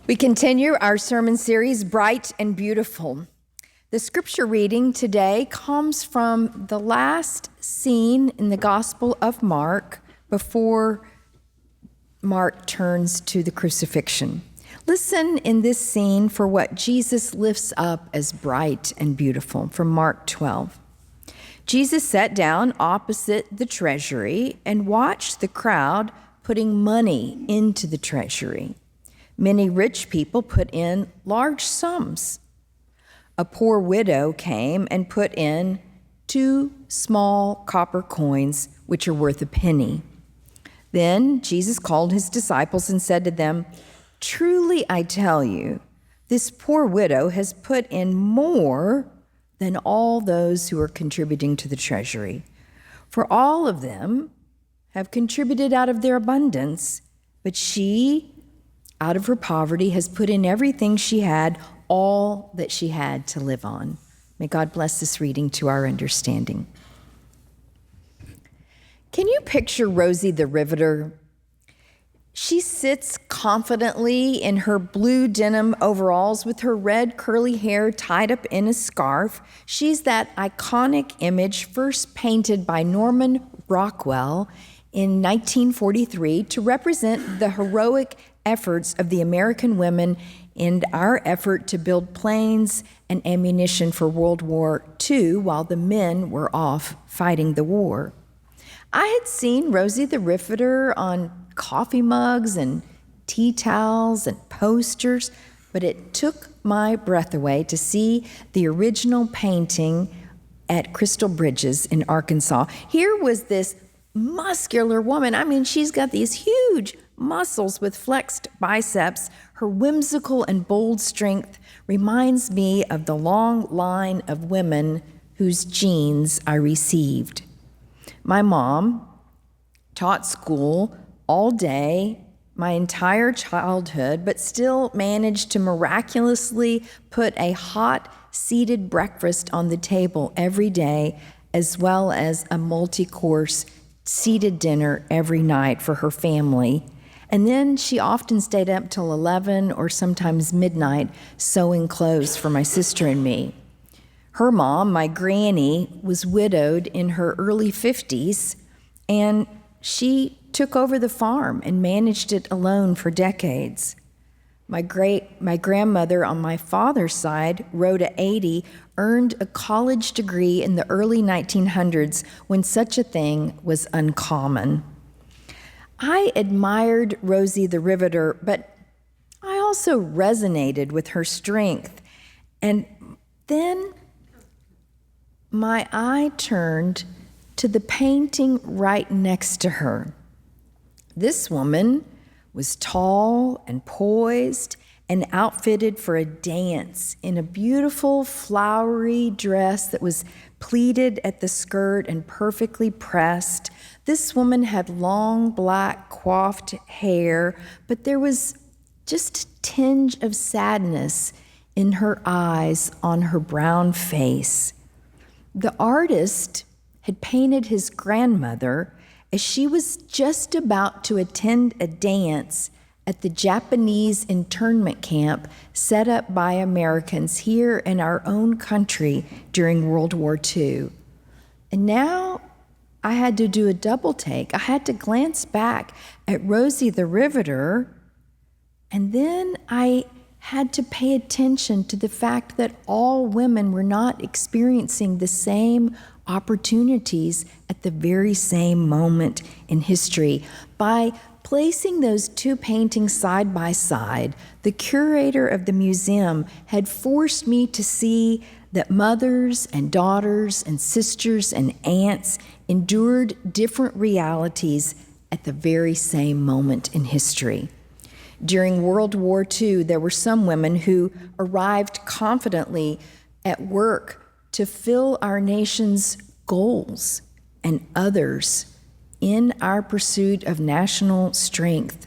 We continue our sermon series, Bright and Beautiful. The scripture reading today comes from the last scene in the Gospel of Mark before Mark turns to the crucifixion. Listen in this scene for what Jesus lifts up as bright and beautiful from Mark 12. Jesus sat down opposite the treasury and watched the crowd putting money into the treasury. Many rich people put in large sums. A poor widow came and put in 2 small copper coins, which are worth a penny. Then Jesus called his disciples and said to them, "Truly I tell you, this poor widow has put in more than all those who are contributing to the treasury. For all of them have contributed out of their abundance, but she, out of her poverty, has put in everything she had, all that she had to live on." May God bless this reading to our understanding. Can you picture Rosie the Riveter? She sits confidently in her blue denim overalls with her red curly hair tied up in a scarf. She's that iconic image first painted by Norman Rockwell in 1943 to represent the heroic efforts of the American women in our effort to build planes and ammunition for World War II while the men were off fighting the war. I had seen Rosie the Riveter on coffee mugs and tea towels and posters, but it took my breath away to see the original painting at Crystal Bridges in Arkansas. Here was this muscular woman. I mean, she's got these huge muscles with flexed biceps. Her whimsical and bold strength reminds me of the long line of women whose genes I received. My mom taught school all day, my entire childhood, but still managed to miraculously put a hot, seated breakfast on the table every day, as well as a multi-course seated dinner every night for her family. And then she often stayed up till 11 or sometimes midnight sewing clothes for my sister and me. Her mom, my granny, was widowed in her early 50s, and she took over the farm and managed it alone for decades. My grandmother on my father's side, Rhoda Aday, earned a college degree in the early 1900s when such a thing was uncommon. I admired Rosie the Riveter, but I also resonated with her strength. And then my eye turned to the painting right next to her. This woman was tall and poised and outfitted for a dance in a beautiful flowery dress that was pleated at the skirt and perfectly pressed. This woman had long black coiffed hair, but there was just a tinge of sadness in her eyes on her brown face. The artist had painted his grandmother as she was just about to attend a dance at the Japanese internment camp set up by Americans here in our own country during World War II. And now I had to do a double take. I had to glance back at Rosie the Riveter, and then I had to pay attention to the fact that all women were not experiencing the same opportunities at the very same moment in history. By placing those 2 paintings side by side, the curator of the museum had forced me to see that mothers and daughters and sisters and aunts endured different realities at the very same moment in history. During World War II, there were some women who arrived confidently at work to fill our nation's goals, and others, in our pursuit of national strength,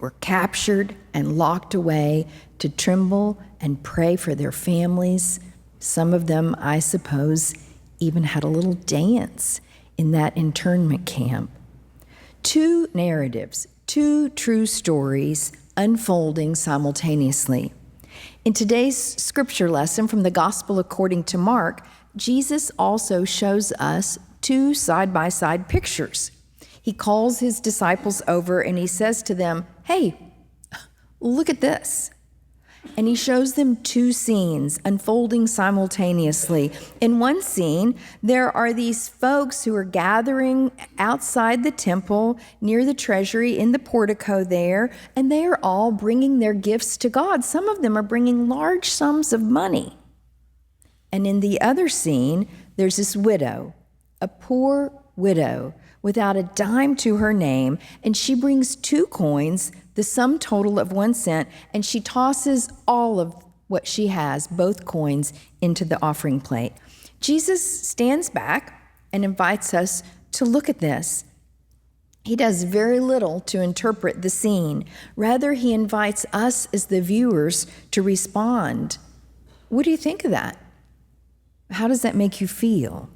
were captured and locked away to tremble and pray for their families. Some of them, I suppose, even had a little dance in that internment camp. 2 narratives, 2 true stories unfolding simultaneously. In today's scripture lesson from the Gospel according to Mark, Jesus also shows us two side-by-side pictures. He calls his disciples over and he says to them, "Hey, look at this." And he shows them two scenes unfolding simultaneously. In one scene, there are these folks who are gathering outside the temple near the treasury in the portico there, and they are all bringing their gifts to God. Some of them are bringing large sums of money. And in the other scene, there's this widow, a poor widow, without a dime to her name, and she brings 2 coins, the sum total of 1 cent, and she tosses all of what she has, both coins, into the offering plate. Jesus stands back and invites us to look at this. He does very little to interpret the scene. Rather, he invites us as the viewers to respond. What do you think of that? How does that make you feel?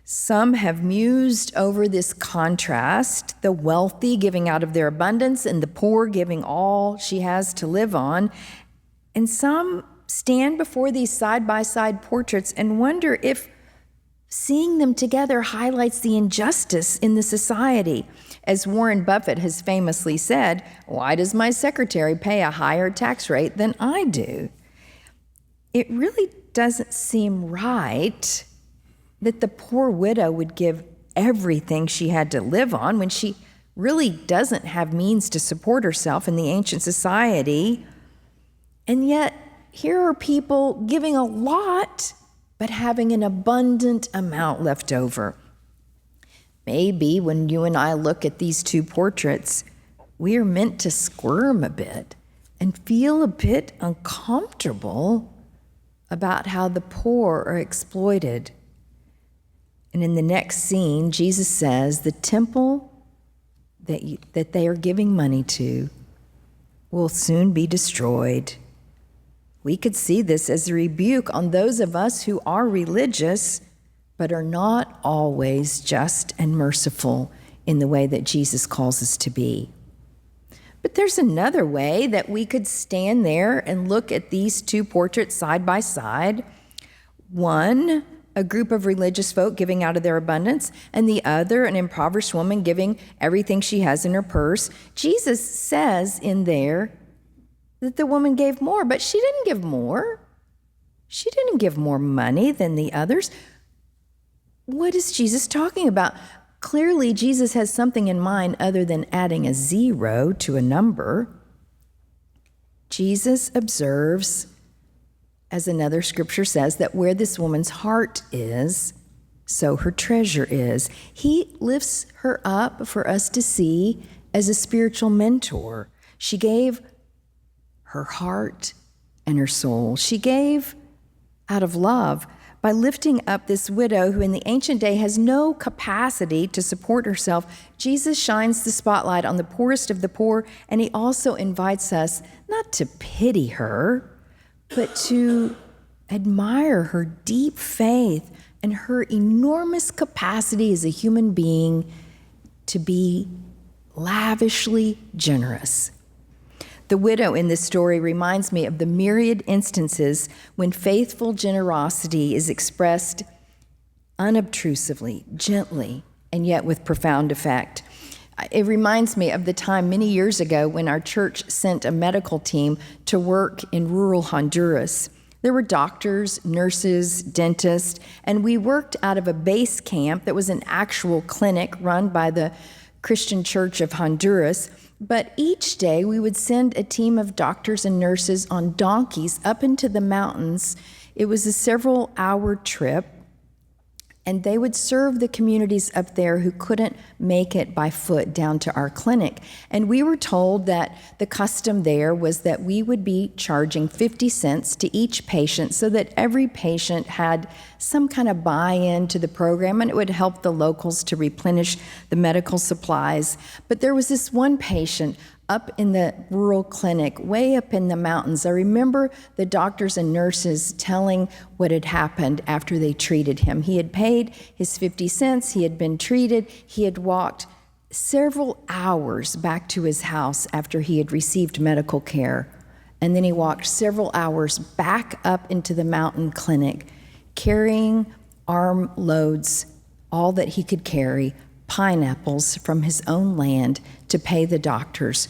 Some have mused over this contrast, the wealthy giving out of their abundance and the poor giving all she has to live on. And some stand before these side-by-side portraits and wonder if seeing them together highlights the injustice in the society. As Warren Buffett has famously said, "Why does my secretary pay a higher tax rate than I do?" It really doesn't seem right that the poor widow would give everything she had to live on when she really doesn't have means to support herself in the ancient society. And yet, here are people giving a lot, but having an abundant amount left over. Maybe when you and I look at these two portraits, we are meant to squirm a bit and feel a bit uncomfortable about how the poor are exploited. And in the next scene, Jesus says the temple that they are giving money to will soon be destroyed. We could see this as a rebuke on those of us who are religious, but are not always just and merciful in the way that Jesus calls us to be. But there's another way that we could stand there and look at these two portraits side by side. One, a group of religious folk giving out of their abundance, and the other, an impoverished woman giving everything she has in her purse. Jesus says in there that the woman gave more, but she didn't give more. She didn't give more money than the others. What is Jesus talking about? Clearly, Jesus has something in mind other than adding a 0 to a number. Jesus observes, as another scripture says, that where this woman's heart is, so her treasure is. He lifts her up for us to see as a spiritual mentor. She gave her heart and her soul. She gave out of love by lifting up this widow who in the ancient day has no capacity to support herself. Jesus shines the spotlight on the poorest of the poor, and he also invites us not to pity her, but to admire her deep faith and her enormous capacity as a human being to be lavishly generous. The widow in this story reminds me of the myriad instances when faithful generosity is expressed unobtrusively, gently, and yet with profound effect. It reminds me of the time many years ago when our church sent a medical team to work in rural Honduras. There were doctors, nurses, dentists, and we worked out of a base camp that was an actual clinic run by the Christian Church of Honduras. But each day we would send a team of doctors and nurses on donkeys up into the mountains. It was a several-hour trip, and they would serve the communities up there who couldn't make it by foot down to our clinic. And we were told that the custom there was that we would be charging 50 cents to each patient so that every patient had some kind of buy-in to the program, and it would help the locals to replenish the medical supplies. But there was this one patient up in the rural clinic, way up in the mountains. I remember the doctors and nurses telling what had happened after they treated him. He had paid his 50 cents, he had been treated, he had walked several hours back to his house after he had received medical care. And then he walked several hours back up into the mountain clinic, carrying armloads, all that he could carry, pineapples from his own land to pay the doctors,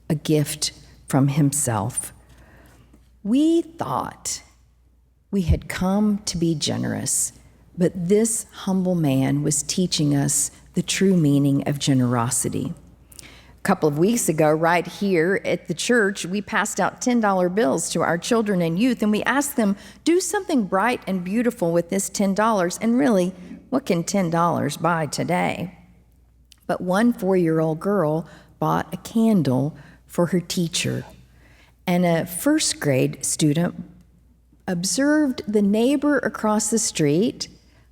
a gift from himself. We thought we had come to be generous, but this humble man was teaching us the true meaning of generosity. A couple of weeks ago, right here at the church, we passed out $10 bills to our children and youth, and we asked them, do something bright and beautiful with this $10, and really, what can $10 buy today? But one 4-year-old girl bought a candle for her teacher, and a first grade student observed the neighbor across the street,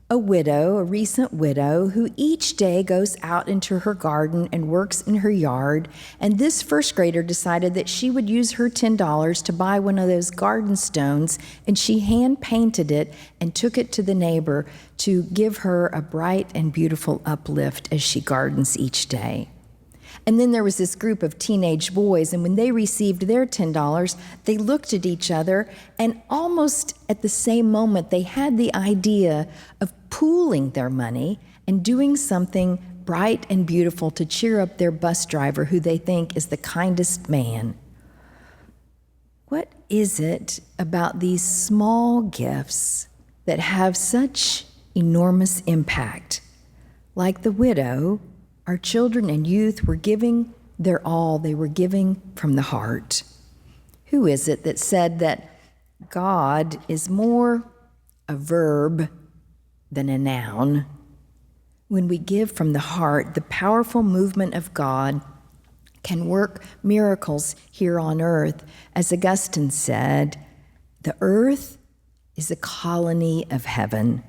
a widow, a recent widow, who each day goes out into her garden and works in her yard. And this first grader decided that she would use her $10 to buy one of those garden stones, and she hand painted it and took it to the neighbor to give her a bright and beautiful uplift as she gardens each day. And then there was this group of teenage boys, and when they received their $10, they looked at each other, and almost at the same moment, they had the idea of pooling their money and doing something bright and beautiful to cheer up their bus driver, who they think is the kindest man. What is it about these small gifts that have such enormous impact? Like the widow, our children and youth were giving their all. They were giving from the heart. Who is it that said that God is more a verb than a noun? When we give from the heart, the powerful movement of God can work miracles here on earth. As Augustine said, the earth is a colony of heaven.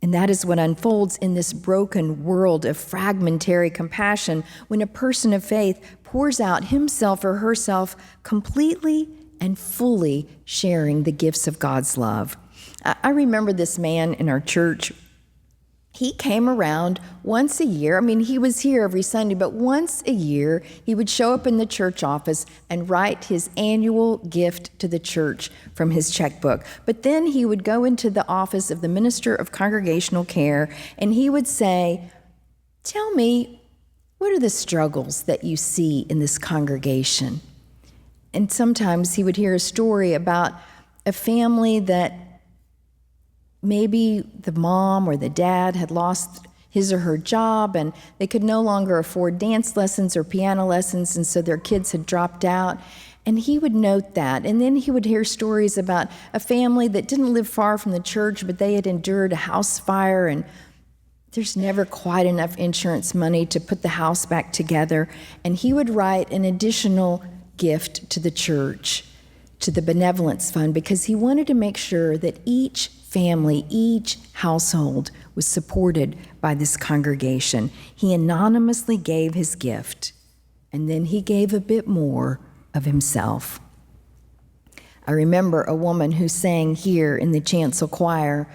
And that is what unfolds in this broken world of fragmentary compassion when a person of faith pours out himself or herself completely and fully sharing the gifts of God's love. I remember this man in our church. He came around once a year. I mean, he was here every Sunday, but once a year, he would show up in the church office and write his annual gift to the church from his checkbook. But then he would go into the office of the minister of congregational care, and he would say, tell me, what are the struggles that you see in this congregation? And sometimes he would hear a story about a family that maybe the mom or the dad had lost his or her job, and they could no longer afford dance lessons or piano lessons, and so their kids had dropped out. And he would note that. And then he would hear stories about a family that didn't live far from the church, but they had endured a house fire, and there's never quite enough insurance money to put the house back together. And he would write an additional gift to the church, to the benevolence fund, because he wanted to make sure that each family, each household was supported by this congregation. He anonymously gave his gift, and then he gave a bit more of himself. I remember a woman who sang here in the chancel choir,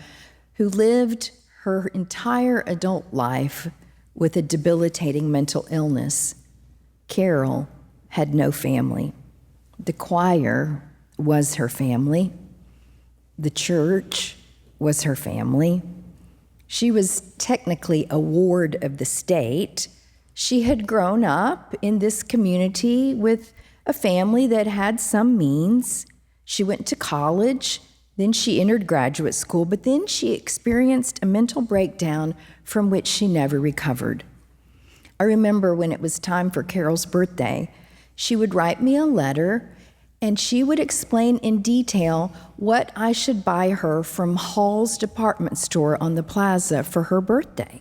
who lived her entire adult life with a debilitating mental illness. Carol had no family. The choir was her family. The church was her family. She was technically a ward of the state. She had grown up in this community with a family that had some means. She went to college, then she entered graduate school, but then she experienced a mental breakdown from which she never recovered. I remember when it was time for Carol's birthday, she would write me a letter, and she would explain in detail what I should buy her from Hall's department store on the plaza for her birthday.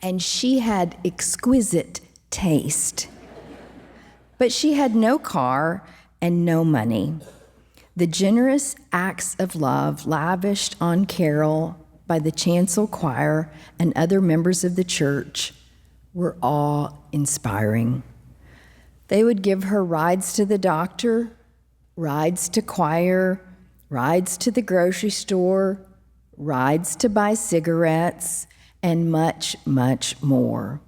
And she had exquisite taste. But she had no car and no money. The generous acts of love lavished on Carol by the chancel choir and other members of the church were awe-inspiring. They would give her rides to the doctor, rides to choir, rides to the grocery store, rides to buy cigarettes, and much, much more.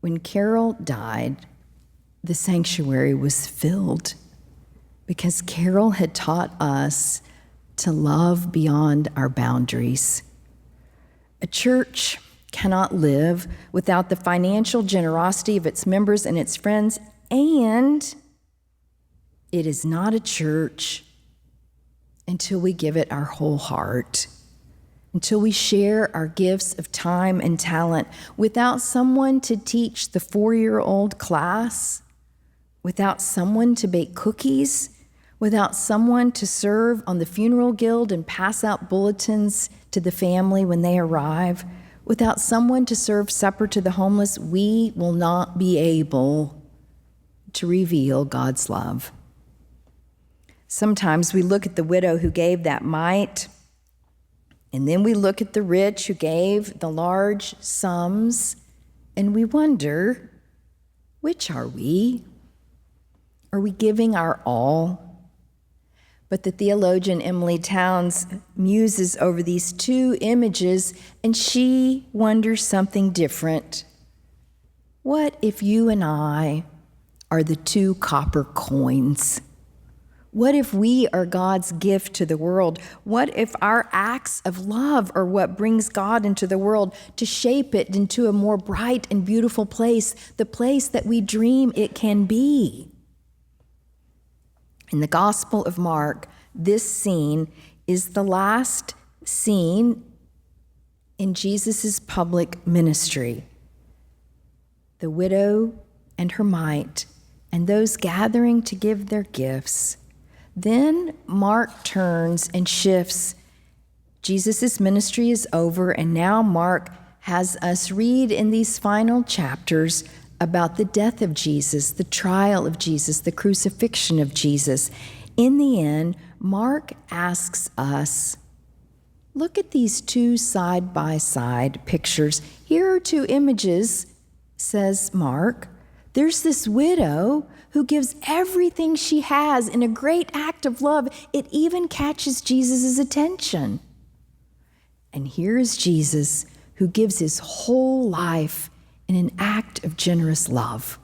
When Carol died, the sanctuary was filled because Carol had taught us to love beyond our boundaries. A church cannot live without the financial generosity of its members and its friends, and it is not a church until we give it our whole heart, until we share our gifts of time and talent without someone to teach the 4-year-old class, without someone to bake cookies, without someone to serve on the funeral guild and pass out bulletins to the family when they arrive, without someone to serve supper to the homeless. We will not be able to reveal God's love. Sometimes we look at the widow who gave that mite, and then we look at the rich who gave the large sums, and we wonder, which are we? Are we giving our all? But the theologian Emily Towns muses over these two images, and she wonders something different. What if you and I are the 2 copper coins? What if we are God's gift to the world? What if our acts of love are what brings God into the world to shape it into a more bright and beautiful place, the place that we dream it can be? In the Gospel of Mark, this scene is the last scene in Jesus' public ministry. The widow and her mite, and those gathering to give their gifts. Then Mark turns and shifts. Jesus' ministry is over, and now Mark has us read in these final chapters about the death of Jesus, the trial of Jesus, the crucifixion of Jesus. In the end, Mark asks us, look at these 2 side-by-side pictures. Here are 2 images, says Mark. There's this widow who gives everything she has in a great act of love. It even catches Jesus' attention. And here is Jesus who gives his whole life in an act of generous love.